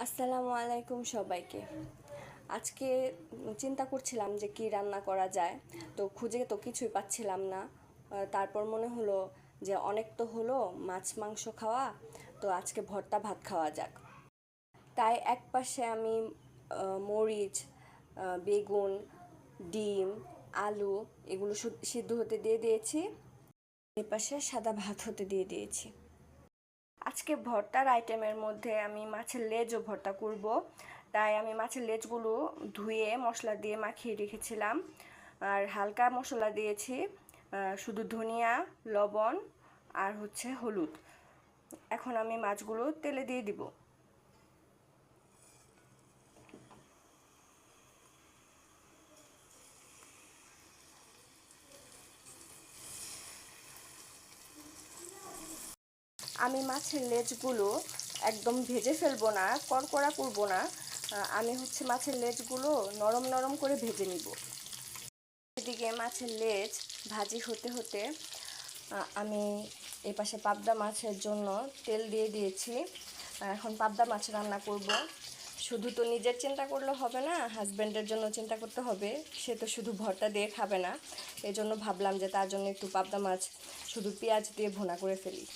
আসসালামু আলাইকুম সবাইকে। আজকে চিন্তা করছিলাম যে কি রান্না করা যায়, তো খুঁজে তো কিছুই পাচ্ছিলাম না। তারপর মনে হলো যে অনেক তো হলো মাছ মাংস খাওয়া, তো আজকে ভর্তা ভাত খাওয়া যাক। তাই এক পাশে আমি মরিচ, বেগুন, ডিম, আলু এগুলো সিদ্ধ হতে দিয়ে দিয়েছি। এ পাশে সাদা ভাত হতে দিয়ে দিয়েছি। আজকে ভর্তার আইটেমের মধ্যে আমি মাছের লেজও ভর্তা করব। তাই আমি মাছের লেজগুলো ধুয়ে মশলা দিয়ে মাখিয়ে রেখেছিলাম, আর হালকা মশলা দিয়েছি, শুধু ধনিয়া, লবণ আর হলুদ। এখন আমি মাছগুলো তেলে দিয়ে দিব। আমি মাছের লেজগুলো একদম ভেজে ফেলবো না, কড়কড়া করবো না। আমি মাছের লেজগুলো নরম নরম করে ভেজে নিব। এদিকে মাছের লেজ ভাজি হতে হতে আমি এপাশে পাবদা মাছের জন্য তেল দিয়ে দিয়েছি। এখন পাবদা মাছ রান্না করব। শুধু তো নিজের চিন্তা করলে হবে না, হাজব্যান্ডের জন্য চিন্তা করতে হবে। সে তো শুধু ভর্তা দিয়ে খাবে না, এই জন্য ভাবলাম যে তার জন্য একটু পাবদা মাছ শুধু পেঁয়াজ দিয়ে ভুনা করে ফেলি।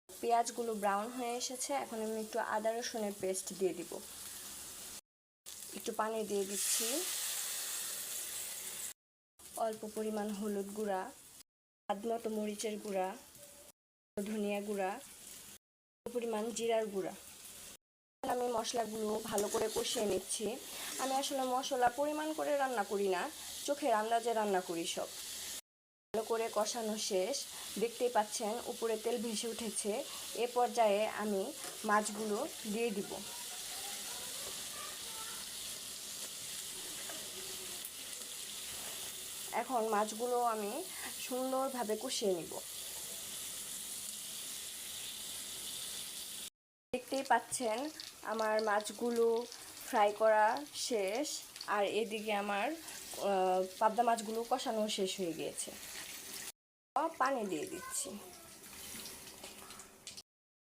পেঁয়াজগুলো ব্রাউন হয়ে এসেছে, এখন আমি একটু আদা রসুনের পেস্ট দিয়ে দিব। একটু পানি দিয়ে দিচ্ছি, অল্প পরিমাণ হলুদ গুঁড়া, স্বাদ মতো মরিচের গুঁড়া, ধনিয়া গুঁড়া, পরিমাণ জিরার গুঁড়া। আমি মশলাগুলো ভালো করে কষিয়ে নিচ্ছি। আমি আসলে মশলা পরিমাণ করে রান্না করি না, চোখের আন্দাজে রান্না করি সব। ভালো করে কষানো শেষ, দেখতেই পাচ্ছেন উপরে তেল ভেসে উঠেছে। এ পর্যায়ে আমি মাছগুলো দিয়ে দিব। এখন মাছগুলো আমি সুন্দরভাবে কষিয়ে নিব। দেখতেই পাচ্ছেন আমার মাছগুলো ফ্রাই করা শেষ, আর এদিকে আমার পাবদা মাছগুলো কষানো শেষ হয়ে গিয়েছে। পানি দিয়ে দিচ্ছি।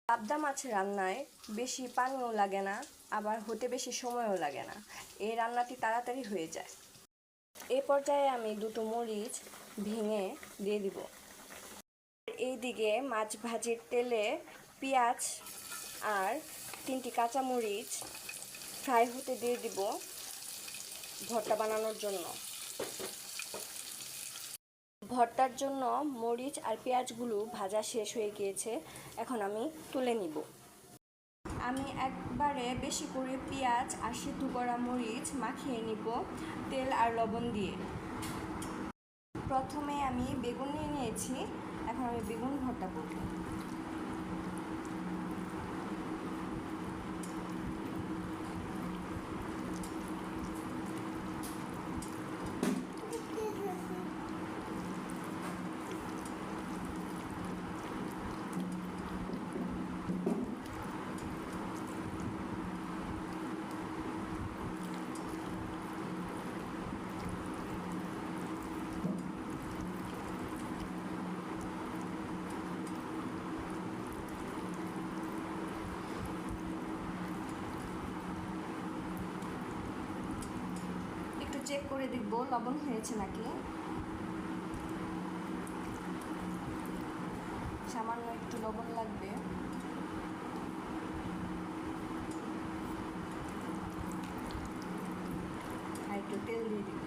পাবদা মাছ রান্নায় বেশি পানিও লাগে না, আবার হতে বেশি সময়ও লাগে না। এই রান্নাটি তাড়াতাড়ি হয়ে যায়। এ পর্যায়ে আমি দুটো মরিচ ভেঙে দিয়ে দিব। এইদিকে মাছ ভাজির তেলে পেঁয়াজ আর 3টি কাঁচামরিচ ফ্রাই হতে দিয়ে দিব ভর্তা বানানোর জন্য। ভর্তার জন্য মরিচ আর পেঁয়াজগুলো ভাজা শেষ হয়ে গিয়েছে, এখন আমি তুলে নিব। আমি একবারে বেশি করে পেঁয়াজ আর সিদ্ধ করা মরিচ মাখিয়ে নিব তেল আর লবণ দিয়ে। প্রথমে আমি বেগুন নিয়ে নিয়েছি, এখন আমি বেগুন ভর্তা করব। চেক করে দেখব লবণ হয়েছে নাকি। সামান্য একটু লবণ লাগবে। আর একটু তেল দিয়ে দিব।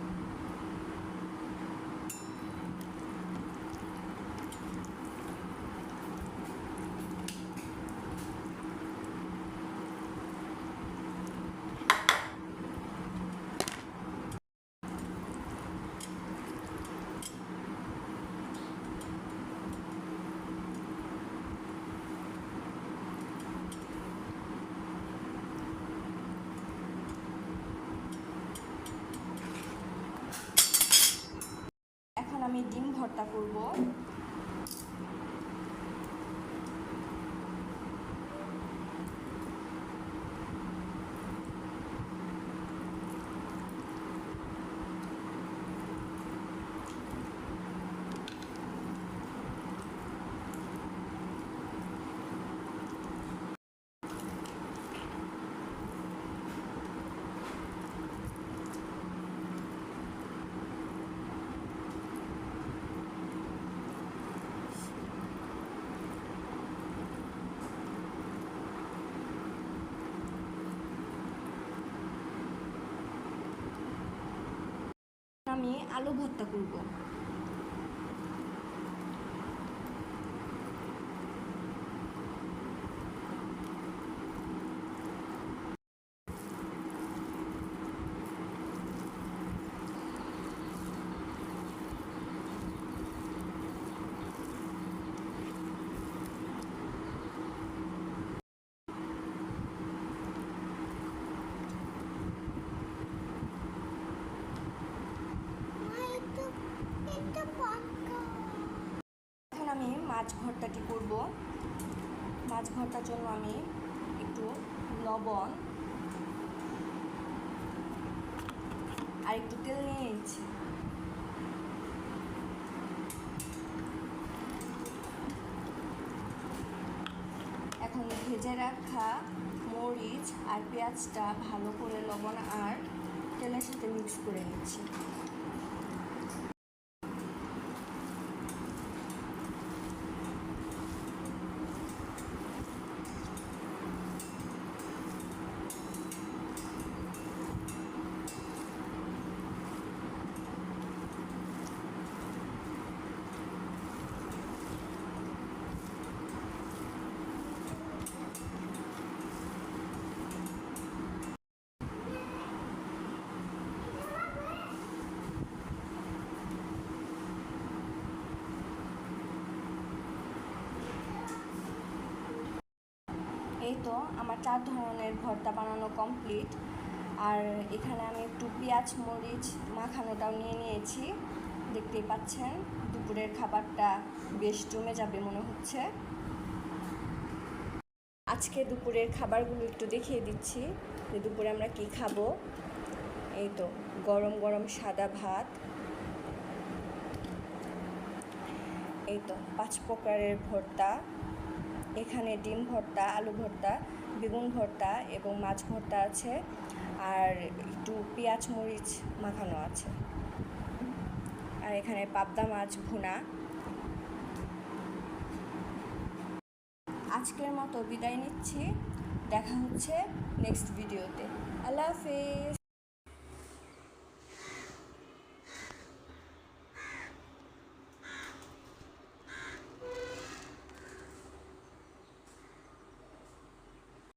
এখন আমি ডিম ভর্তা করব। আলু ভর্তা করব। এখন আমি মাছ ভর্তাটি করব। মাছ ভর্তার জন্য আমি একটু লবণ আর একটু তেল নিয়ে নিচ্ছি। এখন ভেজে রাখা মরিচ আর পেঁয়াজটা ভালো করে লবণ আর তেলের সাথে মিক্স করে নিচ্ছি। এই তো আমার 4 ধরনের ভর্তা বানানো কমপ্লিট। আর এখানে আমি একটু পেঁয়াজ মরিচ মাখানোটাও নিয়ে নিয়েছি, দেখতেই পাচ্ছেন। দুপুরের খাবারটা বেশ জমে যাবে মনে হচ্ছে। আজকে দুপুরের খাবারগুলো একটু দেখিয়ে দিচ্ছি যে দুপুরে আমরা কি খাবো। এই তো গরম গরম সাদা ভাত, এই তো 5 প্রকারের ভর্তা, এখানে ডিম ভর্তা, আলু ভর্তা, বেগুন ভর্তা এবং মাছ ভর্তা আছে, আর একটু পেঁয়াজ মরিচ মাখানো আছে, আর এখানে পাবদা মাছ ভুনা। আজকের মতো বিদায় নিচ্ছি, দেখা হচ্ছে নেক্সট ভিডিওতে। আল্লাহ হাফেজ।